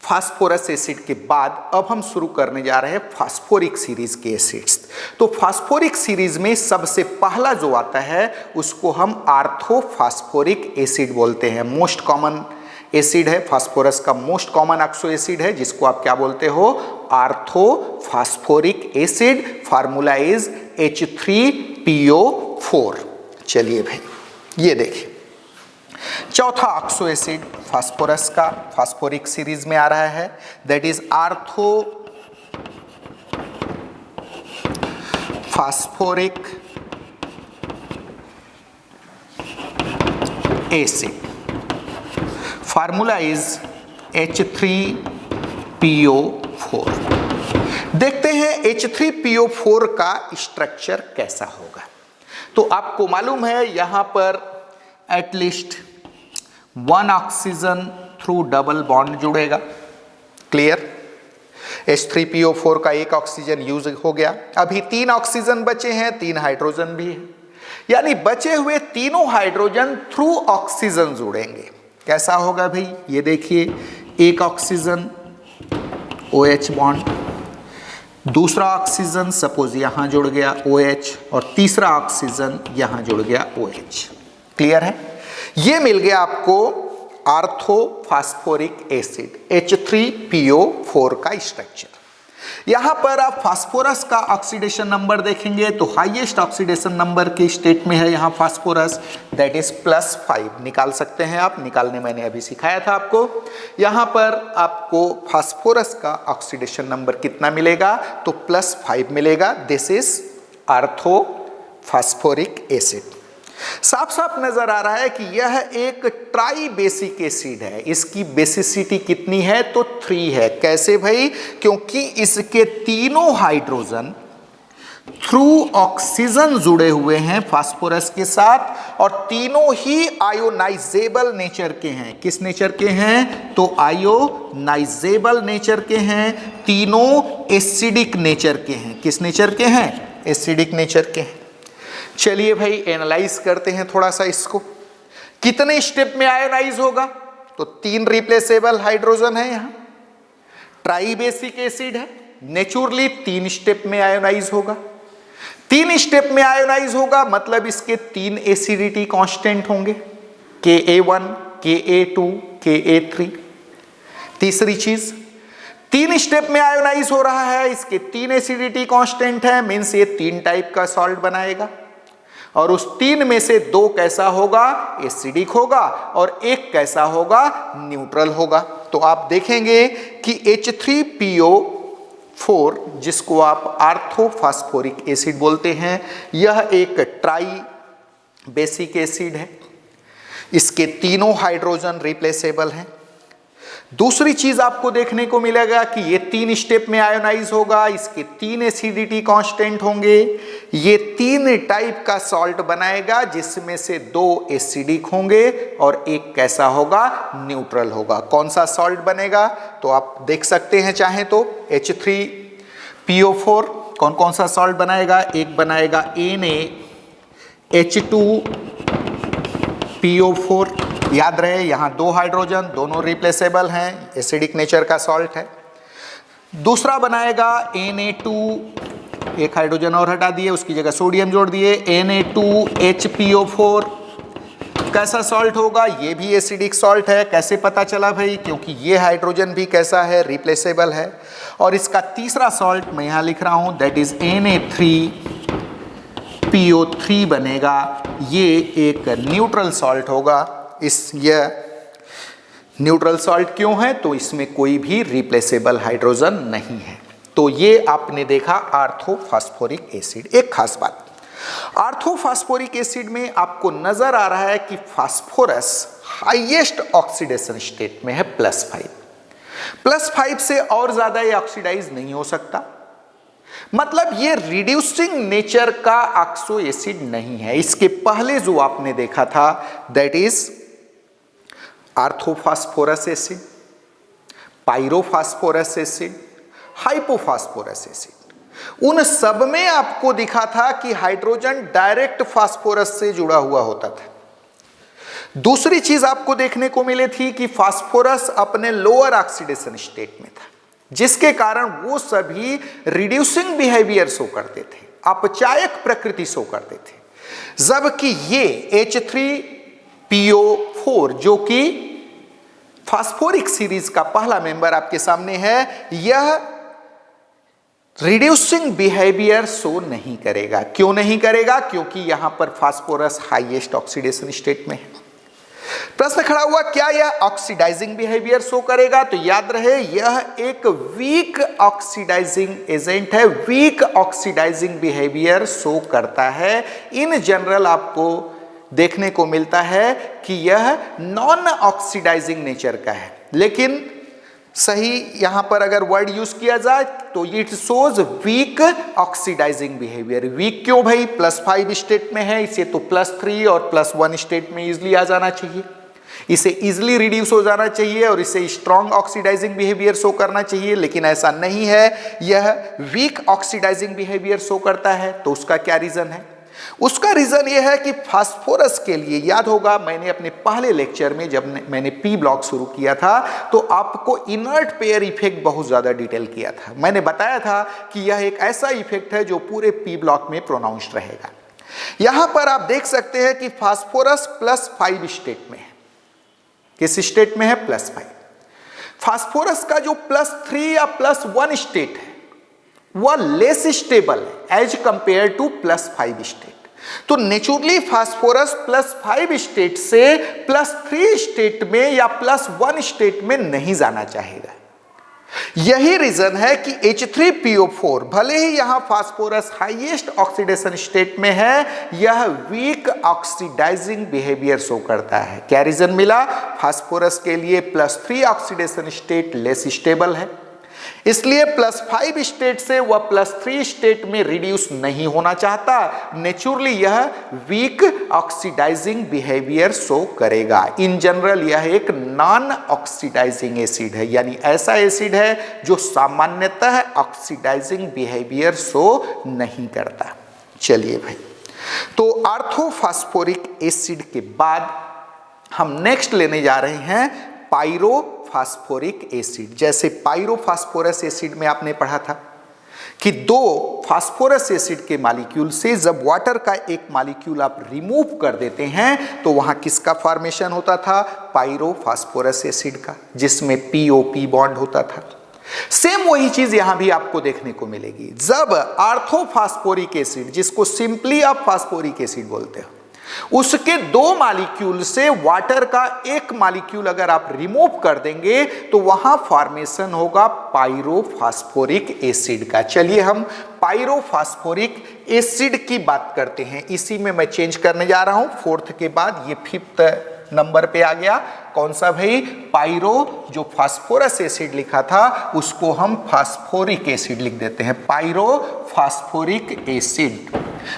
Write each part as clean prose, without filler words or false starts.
Phosphorus acid के बाद अब हम शुरू करने जा रहे हैं फास्फोरिक सीरीज के एसिड्स। तो फास्फोरिक सीरीज में सबसे पहला जो आता है उसको हम आर्थोफास्फोरिक एसिड बोलते हैं। मोस्ट कॉमन एसिड है, फास्फोरस का मोस्ट कॉमन ऑक्सो एसिड है, जिसको आप क्या बोलते हो, आर्थोफास्फोरिक एसिड। Formula is H3PO4। चलिए भाई ये देखिए, चौथा ऑक्सो एसिड फास्फोरस का फास्फोरिक सीरीज में आ रहा है, that is orthophosphoric acid. Formula is H3PO4। देखते हैं H3PO4 का स्ट्रक्चर कैसा होगा। तो आपको मालूम है यहां पर at least 1 oxygen through double bond जुड़ेगा। क्लियर? H3PO4 का एक ऑक्सीजन यूज हो गया, अभी 3 ऑक्सीजन बचे हैं, 3 हाइड्रोजन भी है, यानी बचे हुए तीनों हाइड्रोजन थ्रू ऑक्सीजन जुड़ेंगे। कैसा होगा भाई, ये देखिए, एक ऑक्सीजन OH बॉन्ड, दूसरा ऑक्सीजन सपोज यहां जुड़ गया OH, और तीसरा ऑक्सीजन यहां जुड़ गया OH। क्लियर है? ये मिल गया आपको आर्थोफास्फोरिक एसिड H3PO4 का स्ट्रक्चर। यहां पर आप फास्फोरस का ऑक्सीडेशन नंबर देखेंगे तो हाईएस्ट ऑक्सीडेशन नंबर के स्टेट में है यहां फास्फोरस, दैट इज +5। निकाल सकते हैं आप, निकालने मैंने अभी सिखाया था आपको। यहां पर आपको फास्फोरस का ऑक्सीडेशन नंबर कितना मिलेगा, तो +5 मिलेगा। This is orthophosphoric acid. साफ साफ नजर आ रहा है कि यह एक ट्राई बेसिक एसिड है। इसकी बेसिसिटी कितनी है, तो 3 है। कैसे भाई, क्योंकि इसके तीनों हाइड्रोजन थ्रू ऑक्सीजन जुड़े हुए हैं फास्फोरस के साथ, और तीनों ही आयोनाइजेबल नेचर के हैं। किस नेचर के हैं, तो आयोनाइजेबल नेचर के हैं। तीनों एसिडिक नेचर के हैं। किस नेचर के हैं, एसिडिक नेचर के हैं। चलिए भाई एनालाइज करते हैं थोड़ा सा इसको। कितने स्टेप में आयोनाइज होगा, तो 3 रिप्लेसेबल हाइड्रोजन है यहां, ट्राई बेसिक एसिड है, नेचुरली 3 स्टेप में आयोनाइज होगा। 3 स्टेप में आयोनाइज होगा मतलब इसके 3 एसिडिटी कांस्टेंट होंगे, Ka1, Ka2, Ka3। तीसरी चीज, 3 स्टेप में आयोनाइज हो रहा है, इसके 3 एसिडिटी कांस्टेंट है, मींस ये 3 टाइप का सॉल्ट बनाएगा, और उस 3 में से 2 कैसा होगा, एसिडिक होगा, और 1 कैसा होगा, न्यूट्रल होगा। तो आप देखेंगे कि H3PO4, जिसको आप आर्थोफास्फोरिक एसिड बोलते हैं, यह एक ट्राई बेसिक एसिड है। इसके तीनों हाइड्रोजन रिप्लेसेबल हैं। दूसरी चीज आपको देखने को मिलेगा कि ये 3 स्टेप में आयोनाइज होगा, इसके 3 एसिडिटी कांस्टेंट होंगे, ये 3 टाइप का सॉल्ट बनाएगा, जिसमें से 2 एसिडिक होंगे और 1 कैसा होगा, न्यूट्रल होगा। कौन सा सॉल्ट बनेगा, तो आप देख सकते हैं चाहे तो H3PO4 कौन कौन सा सॉल्ट बनाएगा। एक बनाएगा NaH2PO4। याद रहे यहां 2 हाइड्रोजन, दोनों रिप्लेसेबल हैं, एसिडिक नेचर का सॉल्ट है। दूसरा बनाएगा Na2, एक हाइड्रोजन और हटा दिए, उसकी जगह सोडियम जोड़ दिए, Na2HPO4। कैसा सॉल्ट होगा, ये भी एसिडिक सॉल्ट है। कैसे पता चला भाई, क्योंकि ये हाइड्रोजन भी कैसा है, रिप्लेसेबल है। और इसका तीसरा सॉल्ट मैं यहां लिख रहा हूं, दैट इज Na3PO3 बनेगा। ये एक न्यूट्रल सॉल्ट होगा। यह न्यूट्रल सॉल्ट क्यों है, तो इसमें कोई भी रिप्लेसेबल हाइड्रोजन नहीं है। तो ये आपने देखा आर्थोफास्फोरिक एसिड। एक खास बात, आर्थोफास्फोरिक एसिड में आपको नजर आ रहा है कि फास्फोरस हाईएस्ट ऑक्सीडेशन स्टेट में है +5। +5 से और ज्यादा ये ऑक्सीडाइज नहीं हो सकता, मतलब ये रिड्यूसिंग नेचर का ऑक्सो एसिड नहीं है। इसके पहले जो आपने देखा था, that is orthophosphorous acid, pyrophosphorous acid, hypophosphorous acid, उन सब में आपको दिखा था कि हाइड्रोजन डायरेक्ट फास्फोरस से जुड़ा हुआ होता था। दूसरी चीज आपको देखने को मिली थी कि फास्फोरस अपने लोअर ऑक्सीडेशन स्टेट में था, जिसके कारण वो सभी रिड्यूसिंग बिहेवियर शो करते थे, अपचायक प्रकृति शो करते थे, जबकि ये H3PO4 जो कि फास्फोरिक सीरीज का पहला मेंबर आपके सामने है, यह रिड्यूसिंग बिहेवियर शो नहीं करेगा। क्यों नहीं करेगा? क्योंकि यहां पर फास्फोरस हाईएस्ट ऑक्सीडेशन स्टेट में है। प्रश्न खड़ा हुआ, क्या यह ऑक्सीडाइजिंग बिहेवियर शो करेगा? तो याद रहे, यह एक वीक ऑक्सीडाइजिंग एजेंट है, वीक ऑक्सीडाइजिंग बिहेवियर शो करता है। इन जनरल आपको देखने को मिलता है कि यह नॉन ऑक्सीडाइजिंग नेचर का है, लेकिन सही यहां पर अगर वर्ड यूज किया जाए तो it shows weak oxidising behaviour. Weak क्यों भाई? +5 स्टेट में है, इसे तो +3 और +1 स्टेट में इजिली आ जाना चाहिए, इसे इजिली रिड्यूस हो जाना चाहिए और इसे स्ट्रॉन्ग ऑक्सीडाइजिंग बिहेवियर शो करना चाहिए, लेकिन ऐसा नहीं है, यह वीक ऑक्सीडाइजिंग बिहेवियर शो करता है। तो उसका क्या रीजन है? उसका रीजन यह है कि फास्फोरस के लिए, याद होगा मैंने अपने पहले लेक्चर में जब मैंने पी ब्लॉक शुरू किया था तो आपको इनर्ट पेयर इफेक्ट बहुत ज्यादा डिटेल किया था। मैंने बताया था कि यह एक ऐसा इफेक्ट है जो पूरे पी ब्लॉक में प्रोनाउंस्ड रहेगा। यहां पर आप देख सकते हैं कि फास्फोरस +5 स्टेट में है। किस स्टेट में है? +5। फास्फोरस का जो +3 या +1 स्टेट है वह लेस स्टेबल है एज कंपेयर टू +5 स्टेट। तो नेचुरली फास्फोरस +5 स्टेट से +3 स्टेट में या +1 स्टेट में नहीं जाना चाहेगा। यही रीजन है कि H3PO4 भले ही यहां फास्फोरस हाईएस्ट ऑक्सीडेशन स्टेट में है, यह वीक ऑक्सीडाइजिंग बिहेवियर शो करता है। क्या रीजन मिला? फास्फोरस के लिए +3 ऑक्सीडेशन स्टेट लेस स्टेबल है, इसलिए +5 स्टेट से वह +3 स्टेट में रिड्यूस नहीं होना चाहता। नेचुरली यह वीक ऑक्सीडाइजिंग बिहेवियर शो करेगा। इन जनरल यह एक नॉन ऑक्सीडाइजिंग एसिड है, यानी ऐसा एसिड है जो सामान्यतः ऑक्सीडाइजिंग बिहेवियर शो नहीं करता। चलिए भाई, तो ऑर्थोफॉस्फोरिक एसिड के बाद हम नेक्स्ट लेने जा रहे हैं पायरोफॉस्फोरिक एसिड। जैसे पायरोफॉस्फोरस एसिड में आपने पढ़ा था कि 2 फास्फोरस एसिड के मॉलिक्यूल से जब वाटर का एक मॉलिक्यूल आप रिमूव कर देते हैं तो वहां किसका फॉर्मेशन होता था? पायरोफॉस्फोरस एसिड का, जिसमें POP बॉन्ड होता था। सेम वही चीज यहां भी आपको देखने को मिलेगी। जब ऑर्थोफॉस्फोरिक एसिड, जिसको सिंपली आप फास्फोरिक एसिड बोलते हो, उसके 2 मॉलिक्यूल से वाटर का एक मॉलिक्यूल अगर आप रिमूव कर देंगे तो वहां फॉर्मेशन होगा पायरोफॉस्फोरिक एसिड का। चलिए हम पायरोफॉस्फोरिक एसिड की बात करते हैं। इसी में मैं चेंज करने जा रहा हूं, 4th के बाद ये 5th नंबर पे आ गया। कौन सा भाई? पायरो, जो फास्फोरस एसिड लिखा था उसको हम फास्फोरिक एसिड लिख देते हैं, पायरोफॉस्फोरिक एसिड।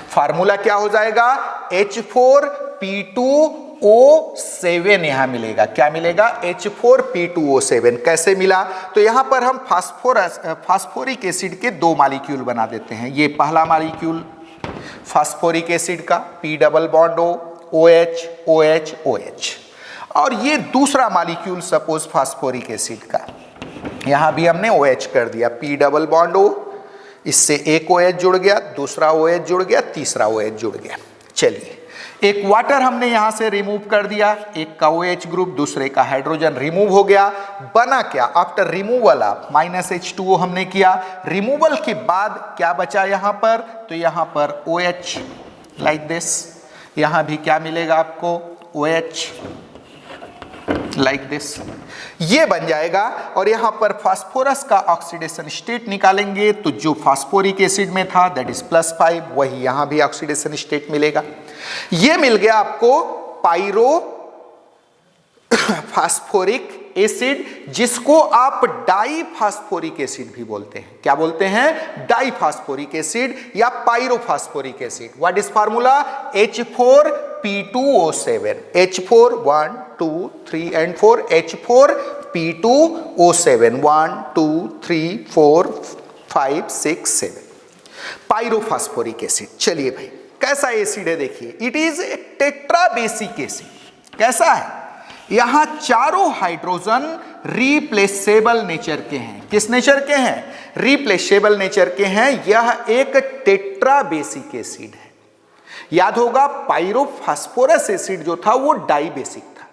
फार्मूला क्या हो जाएगा? H4P2O7 यहां मिलेगा। क्या मिलेगा? H4P2O7। कैसे मिला? तो यहां पर हम फास्फोरिक एसिड के 2 मॉलिक्यूल बना देते हैं। ये पहला मॉलिक्यूल फास्फोरिक एसिड का P double bond O, OH OH OH, और ये दूसरा मॉलिक्यूल सपोज फास्फोरिक एसिड का, यहां भी हमने OH कर दिया, P डबल बॉन्ड O, इससे एक OH जुड़ गया, दूसरा OH जुड़ गया, तीसरा OH जुड़ गया। चलिए, एक वाटर हमने यहां से रिमूव कर दिया, एक का OH ग्रुप, दूसरे का हाइड्रोजन रिमूव हो गया। बना क्या? आफ्टर रिमूवल आप -H2O हमने किया। रिमूवल के बाद क्या बचा यहां पर? तो यहां पर OH लाइक दिस, यहां भी क्या मिलेगा आपको? OH लाइक दिस, ये बन जाएगा। और यहां पर फास्फोरस का ऑक्सीडेशन स्टेट निकालेंगे तो जो फास्फोरिक एसिड में था दैट इज +5, वही यहां भी ऑक्सीडेशन स्टेट मिलेगा। ये मिल गया आपको पायरोफॉस्फोरिक एसिड, जिसको आप डाईफॉस्फोरिक एसिड भी बोलते हैं। क्या बोलते हैं? डाईफॉस्फोरिक एसिड या pyrophosphoric acid. What is formula? H4P2O7, H4 1 2 3 and 4, H4P2O7 1 2 3 4 5 6 7, pyrophosphoric acid. चलिए भाई, कैसा एसिड है देखिए, it is a tetrabasic acid. कैसा है? यहां चारों हाइड्रोजन रिप्लेसेबल नेचर के हैं। किस नेचर के हैं? रिप्लेसेबल नेचर के हैं। यह एक टेट्राबेसिक एसिड है। याद होगा पाइरोफॉस्फोरस एसिड जो था वो डाइबेसिक था।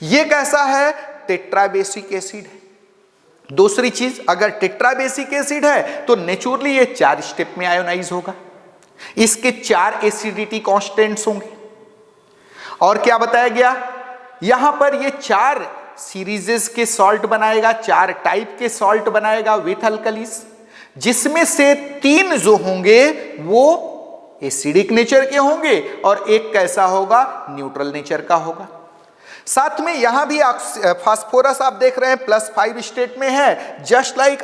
यह कैसा है? टेट्राबेसिक एसिड है। दूसरी चीज, अगर टेट्राबेसिक एसिड है तो नेचुरली ये 4 स्टेप में आयोनाइज होगा। इसके 4 एसिडिटी कांस्टेंट्स होंगे। और क्या बताया गया? यहां पर ये 4 सीरीजेस के सॉल्ट बनाएगा, 4 टाइप के सॉल्ट बनाएगा विथ अल्कलीस, जिसमें से 3 जो होंगे वो एसिडिक नेचर के होंगे और एक कैसा होगा? न्यूट्रल नेचर का होगा। साथ में यहां भी फास्फोरस आप देख रहे हैं +5 स्टेट में है। जस्ट लाइक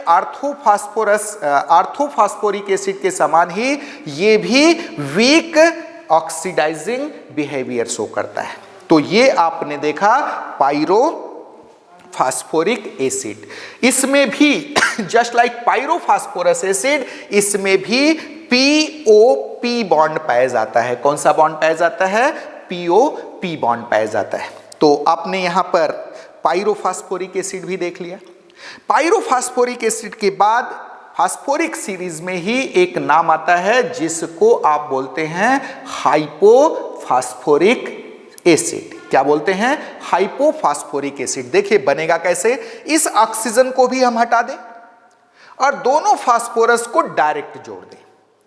आर्थोफॉस्फोरिक एसिड के समान ही ये भी वीक ऑक्सीडाइजिंग बिहेवियर शो करता है। तो ये आपने देखा पाइरोफॉस्फोरिक एसिड। इसमें भी जस्ट लाइक पाइरोफॉस्फोरस एसिड, इसमें भी PO-P बॉन्ड पाया जाता है। कौन सा बॉन्ड पाया जाता है? PO-P बॉन्ड पाया जाता है। तो आपने यहां पर पाइरोफॉस्फोरिक एसिड भी देख लिया। पाइरोफॉस्फोरिक एसिड के बाद फास्फोरिक सीरीज में ही एक नाम आता है जिसको आप बोलते हैं हाइपोफॉस्फोरिक एसिड। क्या बोलते हैं? Hypophosphoric acid. देखिए बनेगा कैसे? इस ऑक्सीजन को भी हम हटा दें और दोनों फास्फोरस को डायरेक्ट जोड़ दें।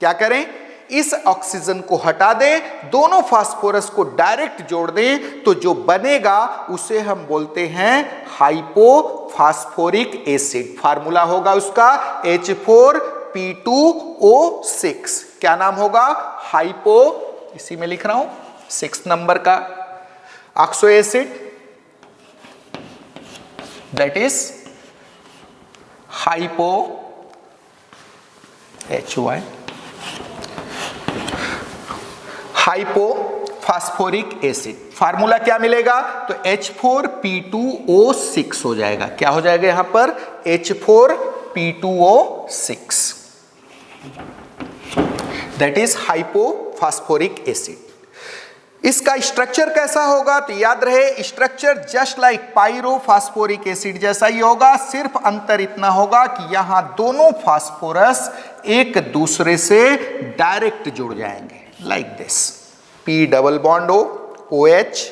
क्या करें? इस ऑक्सीजन को हटा दें, दोनों फास्फोरस को डायरेक्ट जोड़ दें, तो जो बनेगा उसे हम बोलते हैं हाइपोफॉस्फोरिक एसिड। फार्मूला होगा उसका H4P2O6। क्या नाम होगा? हाइपो, इसी में लिख रहा हूं 6 नंबर का oxo acid, that is hypo HY hypophosphoric acid. Formula क्या मिलेगा? तो H4P2O6 हो जाएगा। क्या हो जाएगा यहां पर? H4P2O6, that is hypophosphoric acid. इसका स्ट्रक्चर कैसा होगा? तो याद रहे स्ट्रक्चर जस्ट लाइक पाइरोफॉस्फोरिक एसिड जैसा ही होगा, सिर्फ अंतर इतना होगा कि यहां दोनों फास्फोरस एक दूसरे से डायरेक्ट जुड़ जाएंगे, like this. P double bond O, OH,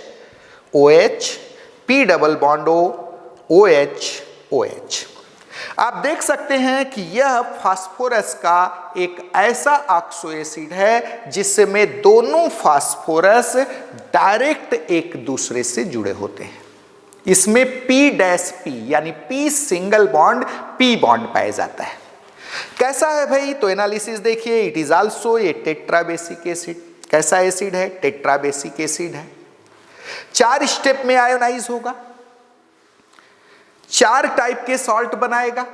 OH, P double bond O, OH, OH। आप देख सकते हैं कि यह फास्फोरस का एक ऐसा ऑक्सो एसिड है जिसमें दोनों फास्फोरस डायरेक्ट एक दूसरे से जुड़े होते हैं। इसमें P' यानी P single bond P bond पाया जाता है। कैसा है भाई? तो एनालिसिस देखिए, it is also a tetrabasic acid. कैसा एसिड है? टेट्राबेसिक एसिड है। 4 स्टेप में आयोनाइज होगा, 4 टाइप के सॉल्ट बनाएगा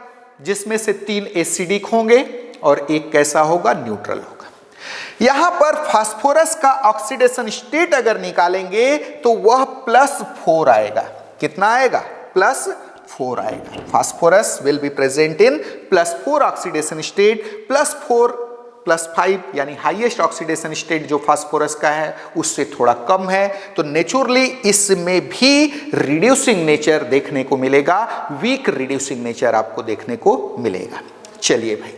जिसमें से 3 एसिडिक होंगे और एक कैसा होगा? न्यूट्रल होगा। यहां पर फास्फोरस का ऑक्सीडेशन स्टेट अगर निकालेंगे तो वह +4 आएगा। कितना आएगा? +4 आएगा। Phosphorus will be present in +4 oxidation state. +4 +5 यानी हाईएस्ट ऑक्सीडेशन स्टेट जो फास्फोरस का है उससे थोड़ा कम है, तो नेचुरली इसमें भी रिड्यूसिंग नेचर देखने को मिलेगा, वीक रिड्यूसिंग नेचर आपको देखने को मिलेगा। चलिए भाई,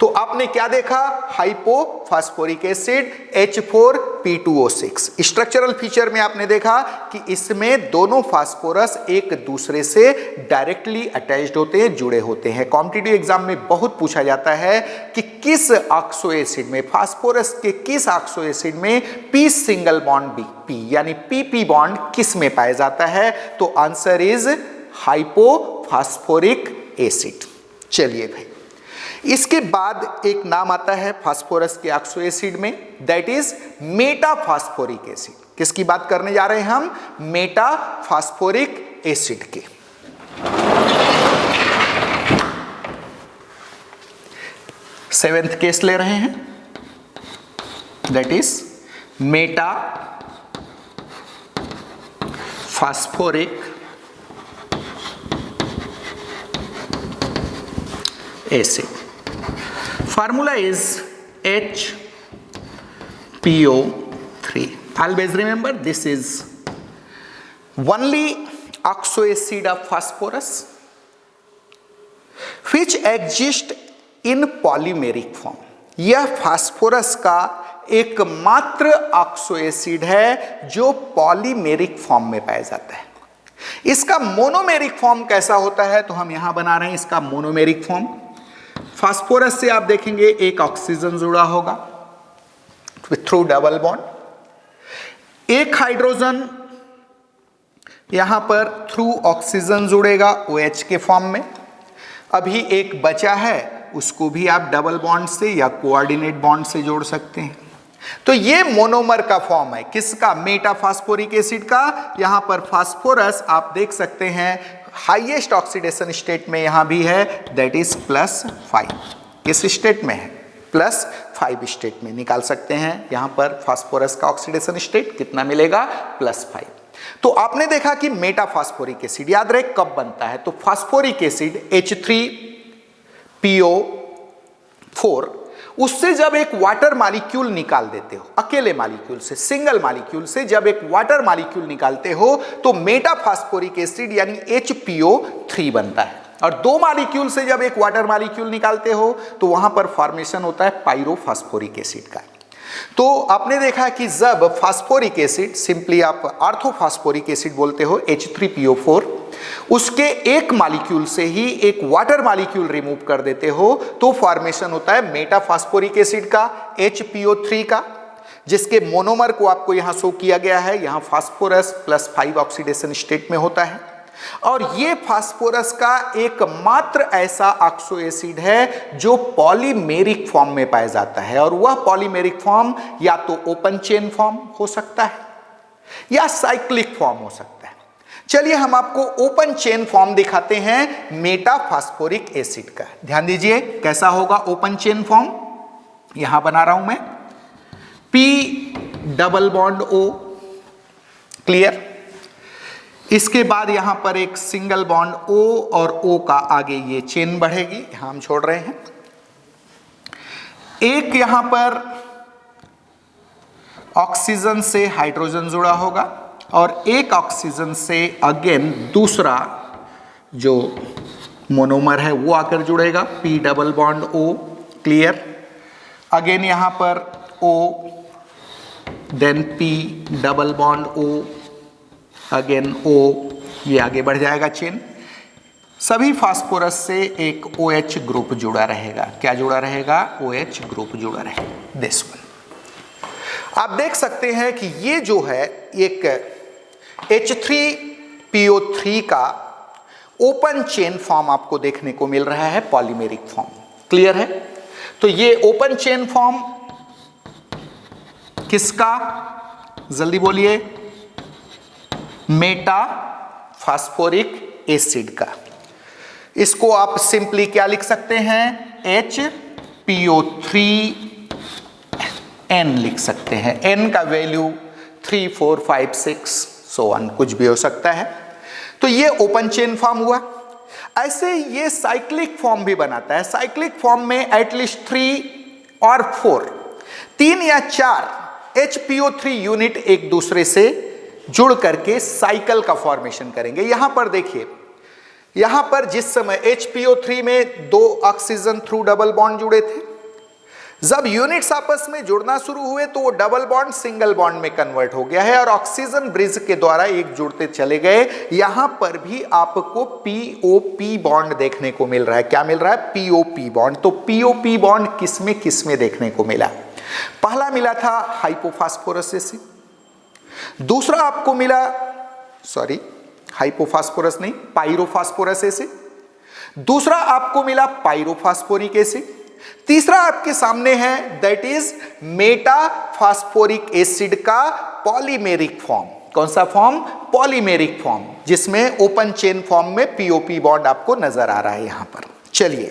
तो आपने क्या देखा? Hypophosphoric acid H4P2O6। Structural feature में आपने देखा कि इसमें दोनों फास्फोरस एक दूसरे से डायरेक्टली अटैच्ड होते हैं, जुड़े होते हैं। कॉम्पिटिटिव एग्जाम में बहुत पूछा जाता है कि किस ऑक्सो एसिड में, फास्फोरस के किस ऑक्सो एसिड में P सिंगल बॉन्ड P यानी PP बॉन्ड किस में पाया जाता है? तो आंसर इज हाइपोफॉस्फोरिक एसिड। चलिए भाई, इसके बाद एक नाम आता है फास्फोरस के ऑक्सो एसिड में, दैट इज मेटाफॉस्फोरिक एसिड। किसकी बात करने जा रहे हैं हम? मेटाफॉस्फोरिक एसिड के। सेवेंथ केस ले रहे हैं, that is metaphosphoric acid. Formula is HPO3. Always remember this is only oxo acid of phosphorus which exist in polymeric form। यह फास्फोरस का एकमात्र ऑक्सो एसिड है जो पॉलीमेरिक फॉर्म में पाया जाता है। इसका मोनोमेरिक फॉर्म कैसा होता है, तो हम यहां बना रहे हैं इसका मोनोमेरिक फॉर्म। फास्फोरस से आप देखेंगे एक ऑक्सीजन जुड़ा होगा थ्रू डबल बॉन्ड, एक हाइड्रोजन यहां पर थ्रू ऑक्सीजन जुड़ेगा OH के फॉर्म में। अभी एक बचा है, उसको भी आप डबल बॉन्ड से या कोऑर्डिनेट बॉन्ड से जोड़ सकते हैं। तो ये मोनोमर का फॉर्म है किसका, मेटाफॉस्फोरिक एसिड का। यहां पर फास्फोरस आप देख सकते हैं हाईएस्ट ऑक्सीडेशन स्टेट में यहां भी है, दैट इज +5। किस स्टेट में है, +5 स्टेट में निकाल सकते हैं। यहां पर फास्फोरस का ऑक्सीडेशन स्टेट कितना मिलेगा, +5। तो आपने देखा कि मेटाफॉस्फोरिक एसिड याद रहे कब बनता है, तो फास्फोरिक एसिड H3PO4 उससे जब एक वाटर मॉलिक्यूल निकाल देते हो, अकेले मॉलिक्यूल से, सिंगल मॉलिक्यूल से जब एक वाटर मॉलिक्यूल निकालते हो तो मेटाफॉस्फोरिक एसिड यानी HPO3 बनता है। और दो मॉलिक्यूल से जब एक वाटर मॉलिक्यूल निकालते हो तो वहां पर फॉर्मेशन होता है पायरोफॉस्फोरिक एसिड का। तो आपने देखा कि जब फास्फोरिक एसिड, सिंपली आप ऑर्थोफॉस्फोरिक एसिड बोलते हो H3PO4, उसके एक मॉलिक्यूल से ही एक वाटर मॉलिक्यूल रिमूव कर देते हो तो फॉर्मेशन होता है मेटाफॉस्फोरिक एसिड का, HPO3 का, जिसके मोनोमर को आपको यहां शो किया गया है। यहां फास्फोरस +5 ऑक्सीडेशन स्टेट में होता है। और ये फास्फोरस का एकमात्र ऐसा ऑक्सो एसिड है जो पॉलीमेरिक फॉर्म में पाया जाता है। और वह पॉलीमेरिक फॉर्म या तो ओपन चेन फॉर्म हो सकता है या साइक्लिक फॉर्म हो सकता है। चलिए हम आपको ओपन चेन फॉर्म दिखाते हैं मेटाफॉस्फोरिक एसिड का। ध्यान दीजिए कैसा होगा ओपन चेन फॉर्म, यहां बना रहा हूं मैं P+O, क्लियर। इसके बाद यहां पर एक सिंगल बॉन्ड O और O का आगे ये चेन बढ़ेगी, यहां हम छोड़ रहे हैं। एक यहां पर ऑक्सीजन से हाइड्रोजन जुड़ा होगा और एक ऑक्सीजन से अगेन दूसरा जो मोनोमर है वो आकर जुड़ेगा, P+O, क्लियर। अगेन यहां पर O, then P+O, again O, ये आगे बढ़ जाएगा चेन। सभी फास्फोरस से एक OH ग्रुप जुड़ा रहेगा। क्या जुड़ा रहेगा, OH ग्रुप जुड़ा रहेगा। दिस वन आप देख सकते हैं कि ये जो है एक H3PO3 का ओपन चेन फॉर्म आपको देखने को मिल रहा है, पॉलीमेरिक फॉर्म, क्लियर है। तो ये ओपन चेन फॉर्म किसका, जल्दी बोलिए, मेटाफॉस्फोरिक एसिड का। इसको आप सिंपली क्या लिख सकते हैं, HPO3N लिख सकते हैं। N का वैल्यू 3, 4, 5, 6 सो ऑन कुछ भी हो सकता है। तो ये ओपन चेन फॉर्म हुआ। ऐसे ये साइक्लिक फॉर्म भी बनाता है। साइक्लिक फॉर्म में एटलीस्ट 3 और 4, 3 या 4 HPO3 यूनिट एक दूसरे से जुड़ करके साइकिल का फॉर्मेशन करेंगे। यहां पर देखिए, यहां पर जिस समय HPO3 में 2 ऑक्सीजन थ्रू डबल बॉन्ड जुड़े थे, जब यूनिट्स आपस में जुड़ना शुरू हुए तो वो डबल बॉन्ड सिंगल बॉन्ड में कन्वर्ट हो गया है और ऑक्सीजन ब्रिज के द्वारा एक जुड़ते चले गए। यहां पर भी आपको POP बॉन्ड देखने को मिल रहा है। क्या मिल रहा है, POP बॉन्ड। तो POP बॉन्ड किसमें देखने को मिला, पहला मिला था हाइपोफॉस्फोरस एसिड, दूसरा आपको मिला, सॉरी हाइपोफॉस्फोरस नहीं, पायरोफॉस्फोरस एसिड, दूसरा आपको मिला पायरोफॉस्फोरिक एसिड, तीसरा आपके सामने है दैट इज मेटाफॉस्फोरिक एसिड का पॉलीमेरिक फॉर्म। कौन सा फॉर्म, पॉलीमेरिक फॉर्म, जिसमें ओपन चेन फॉर्म में POP बॉन्ड आपको नजर आ रहा है यहां पर। चलिए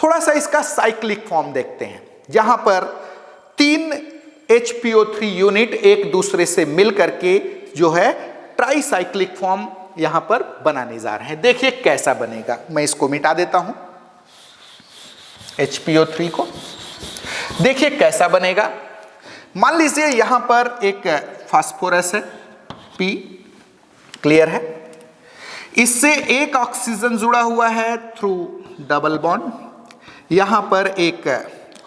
थोड़ा सा इसका साइक्लिक फॉर्म देखते हैं, जहां पर 3 HPO3 यूनिट एक दूसरे से मिल करके जो है ट्राईसाइक्लिक फॉर्म यहां पर बनाने जा रहे हैं। देखिए कैसा बनेगा, मैं इसको मिटा देता हूं HPO3 को। देखिए कैसा बनेगा। मान लीजिए यहां पर एक फास्फोरस है P, क्लियर है? इससे एक ऑक्सीजन जुड़ा हुआ है थ्रू डबल बॉन्ड, यहां पर एक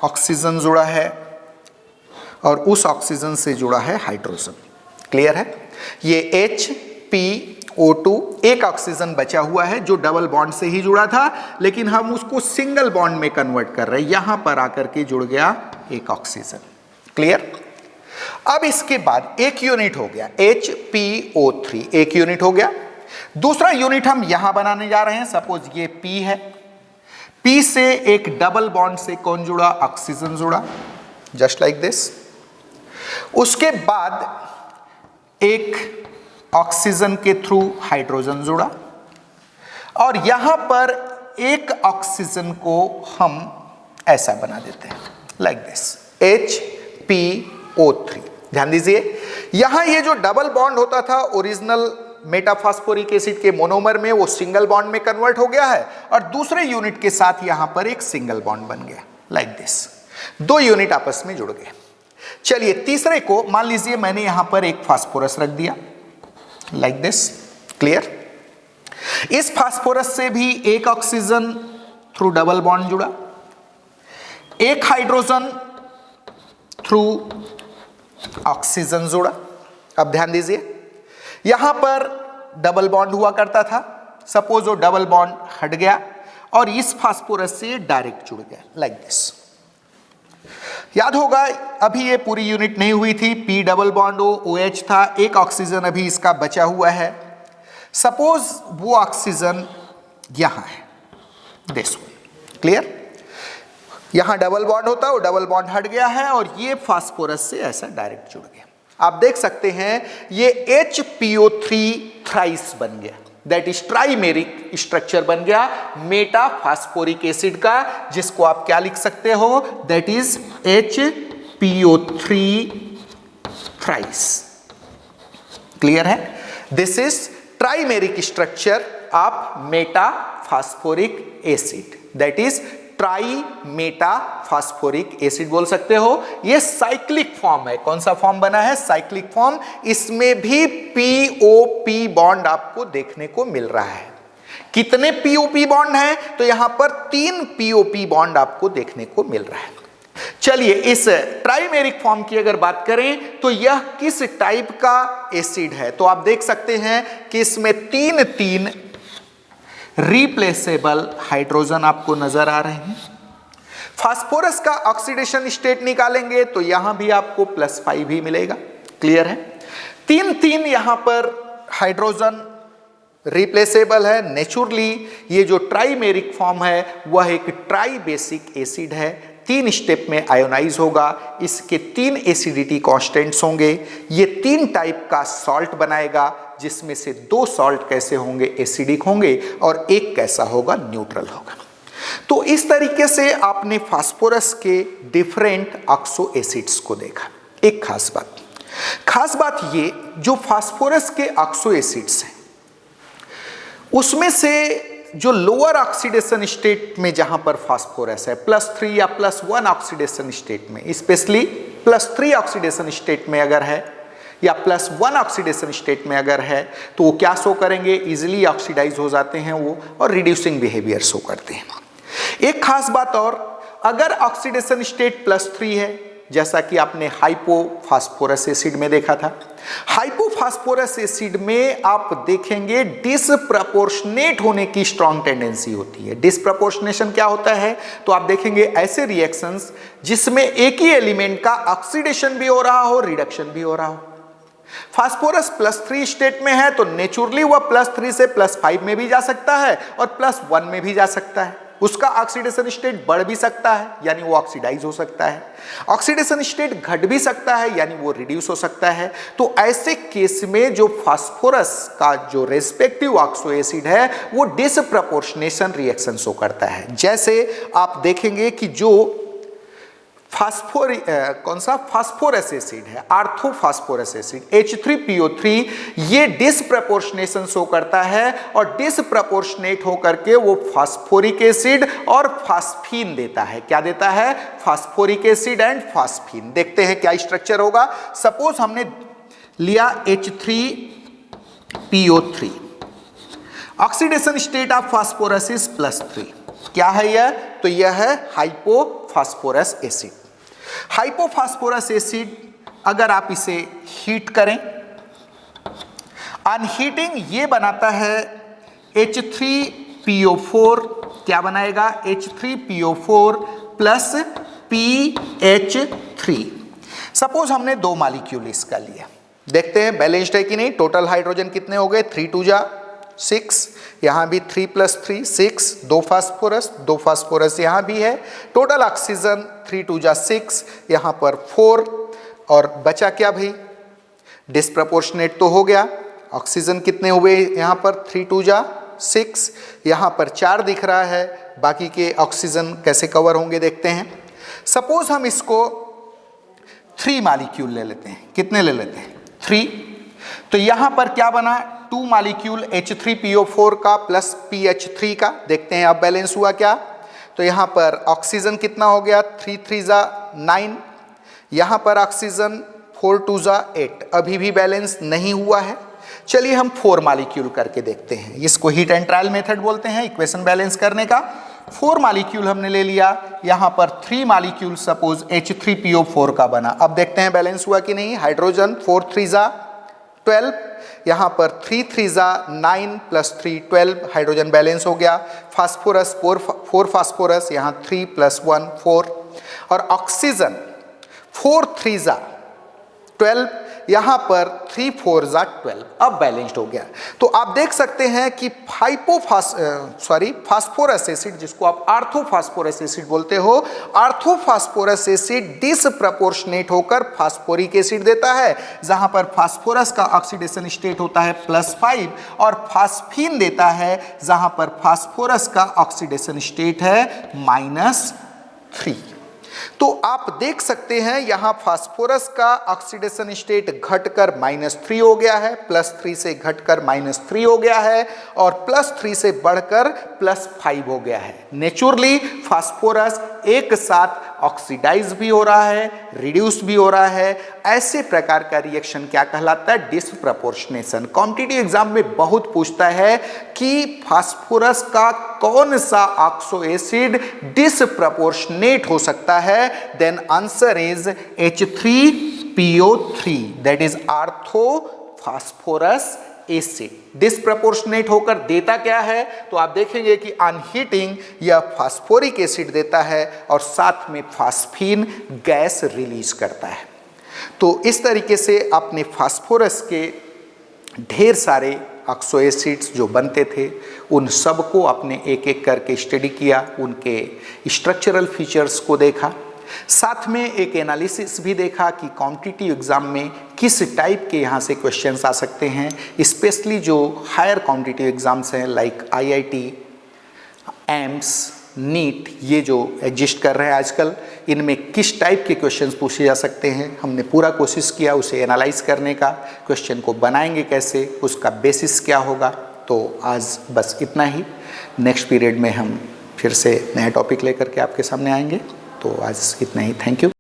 ऑक्सीजन जुड़ा है और उस ऑक्सीजन से जुड़ा है हाइड्रोजन। क्लियर है? ये HPO2 एक ऑक्सीजन बचा हुआ है जो डबल बॉन्ड से ही जुड़ा था, लेकिन हम उसको सिंगल बॉन्ड में कन्वर्ट कर रहे हैं, यहां पर आकर के जुड़ गया एक ऑक्सीजन। क्लियर? अब इसके बाद एक यूनिट हो गया HPO3, एक यूनिट हो गया। दूसरा यूनिट हम यहां बनाने जा रहे हैं। सपोज ये P है, P से एक डबल बॉन्ड से कौन जुड़ा? ऑक्सीजन जुड़ा, जस्ट लाइक दिस। उसके बाद एक ऑक्सीजन के थ्रू हाइड्रोजन जुड़ा और यहां पर एक ऑक्सीजन को हम ऐसा बना देते हैं, लाइक दिस, HPO3। ध्यान दीजिए, यहां ये जो डबल बॉन्ड होता था ओरिजिनल मेटाफॉस्फोरिक एसिड के मोनोमर में, वो सिंगल बॉन्ड में कन्वर्ट हो गया है और दूसरे यूनिट के साथ यहां पर एक सिंगल बॉन्ड बन गया, लाइक दिस। दो यूनिट आपस में जुड़ गए। चलिए तीसरे को मान लीजिए मैंने यहां पर एक फास्फोरस रख दिया, लाइक दिस। क्लियर? इस फास्फोरस से भी एक ऑक्सीजन थ्रू डबल बॉन्ड जुड़ा, एक हाइड्रोजन थ्रू ऑक्सीजन जुड़ा। अब ध्यान दीजिए, यहां पर डबल बॉन्ड हुआ करता था, सपोज वो डबल बॉन्ड हट गया और इस फास्फोरस से डायरेक्ट जुड़ गया, लाइक दिस। याद होगा अभी ये पूरी यूनिट नहीं हुई थी, P डबल बॉन्ड OH था, एक ऑक्सीजन अभी इसका बचा हुआ है। सपोज वो ऑक्सीजन यहां है, दिस वन। क्लियर? यहां डबल बॉन्ड होता है, वो डबल बॉन्ड हट गया है और ये फास्फोरस से ऐसा डायरेक्ट जुड़ गया। आप देख सकते हैं ये HPO3 थ्राइस बन गया, दैट इज ट्राइमेरिक स्ट्रक्चर बन गया मेटाफॉस्फोरिक एसिड का, जिसको आप क्या लिख सकते हो? That is HPO3 thrice. Clear है? This is trimeric structure of metaphosphoric acid, that is tri metaphosphoric acid बोल सकते हो। यह साइक्लिक फॉर्म है। कौन सा फॉर्म बना है? Cyclic form. इसमें भी POP बॉन्ड आपको देखने को मिल रहा है। कितने POP बॉन्ड हैं? तो यहां पर 3 POP बॉन्ड आपको देखने को मिल रहा है। चलिए इस ट्राइमेरिक फॉर्म की अगर बात करें तो यह किस टाइप का एसिड है? तो आप देख सकते हैं कि इसमें 3 रिप्लेसेबल हाइड्रोजन आपको नजर आ रहे हैं। फास्फोरस का ऑक्सीडेशन स्टेट निकालेंगे तो यहां भी आपको +5 ही मिलेगा। क्लियर है? 3 यहां पर हाइड्रोजन रिप्लेसेबल है। नेचुरली ये जो ट्राइमेरिक फॉर्म है वह एक ट्राई बेसिक एसिड है, 3 स्टेप में आयोनाइज होगा। इसके 3 एसिडिटी कांस्टेंट्स होंगे। ये 3 टाइप का सॉल्ट बनाएगा, जिसमें से 2 सॉल्ट कैसे होंगे? एसिडिक होंगे और एक कैसा होगा? न्यूट्रल होगा। तो इस तरीके से आपने फास्फोरस के डिफरेंट ऑक्सो एसिड्स को देखा। एक खास बात ये, जो फास्फोरस के ऑक्सो एसिड्स हैं उसमें से जो लोअर ऑक्सीडेशन स्टेट में जहां पर फास्फोरस है +3 या +1 ऑक्सीडेशन स्टेट में, स्पेशली +3 ऑक्सीडेशन स्टेट में अगर है या +1 ऑक्सीडेशन स्टेट में अगर है तो वो क्या शो करेंगे? इजिली ऑक्सीडाइज हो जाते हैं वो और रिड्यूसिंग बिहेवियर शो करते हैं। एक खास बात और, अगर ऑक्सीडेशन स्टेट +3 है, जैसा कि आपने हाइपोफास्फोरस एसिड में देखा था, हाइपोफास्फोरस एसिड में आप देखेंगे डिसप्रपोर्शनेट होने की स्ट्रॉन्ग टेंडेंसी होती है। डिसप्रपोर्शनेशन क्या होता है? तो आप देखेंगे ऐसे रिएक्शंस जिसमें एक ही एलिमेंट का ऑक्सीडेशन भी हो रहा हो, रिडक्शन भी हो रहा हो। फास्फोरस +3 स्टेट में है तो नेचुरली वह +3 से +5 में भी जा सकता है और +1 में भी जा सकता है। उसका ऑक्सीडेशन स्टेट बढ़ भी सकता है, यानी वो ऑक्सीडाइज हो सकता है। ऑक्सीडेशन स्टेट घट भी सकता है, यानी वो रिड्यूस हो सकता है। तो ऐसे केस में जो फास्फोरस का जो रेस्पेक्टिव ऑक्सो एसिड है वो डिसप्रपोर्शनेशन रिएक्शन शो करता है। जैसे आप देखेंगे कि जो फास्फोरस एसिड है, आर्थोफास्फोरस एसिड H3PO3, ये डिसप्रपोर्शनेशन शो करता है और डिसप्रपोर्शनेट होकर के वो फास्फोरिक एसिड और फास्फीन देता है। क्या देता है? Phosphoric acid and phosphine. देखते हैं क्या स्ट्रक्चर होगा। सपोज हमने लिया PO3। Oxidation state of phosphorus is +3। क्या है यह? तो यह है हाइपोफास्फोरस एसिड। हाइपोफास्फोरस एसिड अगर आप इसे हीट करें, अनहीटिंग ये बनाता है H3PO4। क्या बनाएगा? H3PO4 plus PH3। सपोज हमने 2 मॉलिक्यूल इसका लिया, देखते हैं बैलेंस्ड है कि नहीं। टोटल हाइड्रोजन कितने हो गए? 3 2 जा 6, यहाँ भी 3 + 3 6, 2 फास्फोरस यहाँ भी है। टोटल ऑक्सीजन 3 2 जा 6, यहाँ पर 4, और बचा क्या भाई? डिस्प्रपोर्शनेट तो हो गया। ऑक्सीजन कितने हुए यहाँ पर? 3 2 जा 6, यहाँ पर 4 दिख रहा है। बाकी के ऑक्सीजन कैसे कवर होंगे देखते हैं। सपोज हम इसको 3 मॉलिक्यूल ले लेते हैं। कितने ले लेते हैं? 3। तो यहाँ पर क्या बना? 2 मॉलिक्यूल H3PO4 का प्लस PH3 का। देखते हैं अब बैलेंस हुआ क्या। तो यहाँ पर ऑक्सीजन कितना हो गया? 3 3 जा 9, यहाँ पर ऑक्सीजन 4 2 जा 8। अभी भी बैलेंस नहीं हुआ है। चलिए हम 4 मॉलिक्यूल करके देखते हैं। इसको हीट एंड ट्रायल मेथड बोलते हैं इक्वेशन बैलेंस करने का। 4 मॉलिक्यूल हमने ले लिया, यहाँ पर 3 मॉलिक्यूल सपोज H3PO4 का बना। अब देखते हैं बैलेंस हुआ कि नहीं। हाइड्रोजन 4 3 जा 12, यहाँ पर 3 3 जा 9 + 3 12, हाइड्रोजन बैलेंस हो गया। फास्फोरस 4 फास्फोरस, यहाँ 3 + 1 4, और ऑक्सीजन 4 3 जा 12, यहाँ पर 3 4 जा 12। अब बैलेंस्ड हो गया। तो आप देख सकते हैं कि फास्फोरस एसिड, जिसको आप आर्थोफास्फोरस एसिड बोलते हो, आर्थोफास्फोरस एसिड डिसप्रपोर्शनेट होकर फास्फोरिक एसिड देता है, जहां पर फास्फोरस का ऑक्सीडेशन स्टेट होता है +5, और फास्फीन देता है जहां पर फास्फोरस का ऑक्सीडेशन स्टेट है -3। तो आप देख सकते हैं यहाँ फास्फोरस का ऑक्सीडेशन स्टेट घटकर -3 हो गया है, +3 से घटकर -3 हो गया है, और +3 से बढ़कर +5 हो गया है। नेचुरली फास्फोरस एक साथ ऑक्सीडाइज भी हो रहा है, रिड्यूस भी हो रहा है। ऐसे प्रकार का रिएक्शन क्या कहलाता है? डिसप्रपोर्शनेशन। कॉम्पिटिटिव एग्जाम में बहुत पूछता है कि फास्फोरस का कौन सा ऑक्सो एसिड डिसप्रपोर्शनेट हो सकता है। Then answer is H3PO3, that is orthophosphorous acid. Disproportionate होकर देता क्या है? तो आप देखेंगे कि अनहीटिंग यह फास्फोरिक एसिड देता है और साथ में फास्फीन गैस रिलीज करता है। तो इस तरीके से आपने फास्फोरस के ढेर सारे ऑक्सो एसिड्स जो बनते थे उन सबको आपने एक एक करके स्टडी किया, उनके स्ट्रक्चरल फीचर्स को देखा, साथ में एक एनालिसिस भी देखा कि कॉम्पिटिटिव एग्जाम में किस टाइप के यहाँ से क्वेश्चंस आ सकते हैं। स्पेशली जो हायर कॉम्पिटिटिव एग्जाम्स हैं लाइक IIT, एम्स, नीट, ये जो एग्जिस्ट कर रहे हैं आजकल, इनमें किस टाइप के क्वेश्चंस पूछे जा सकते हैं। हमने पूरा कोशिश किया उसे एनालाइज करने का, क्वेश्चन को बनाएंगे कैसे, उसका बेसिस क्या होगा। तो आज बस इतना ही। नेक्स्ट पीरियड में हम फिर से नया टॉपिक लेकर के आपके सामने आएंगे। तो आज इतना ही। Thank you.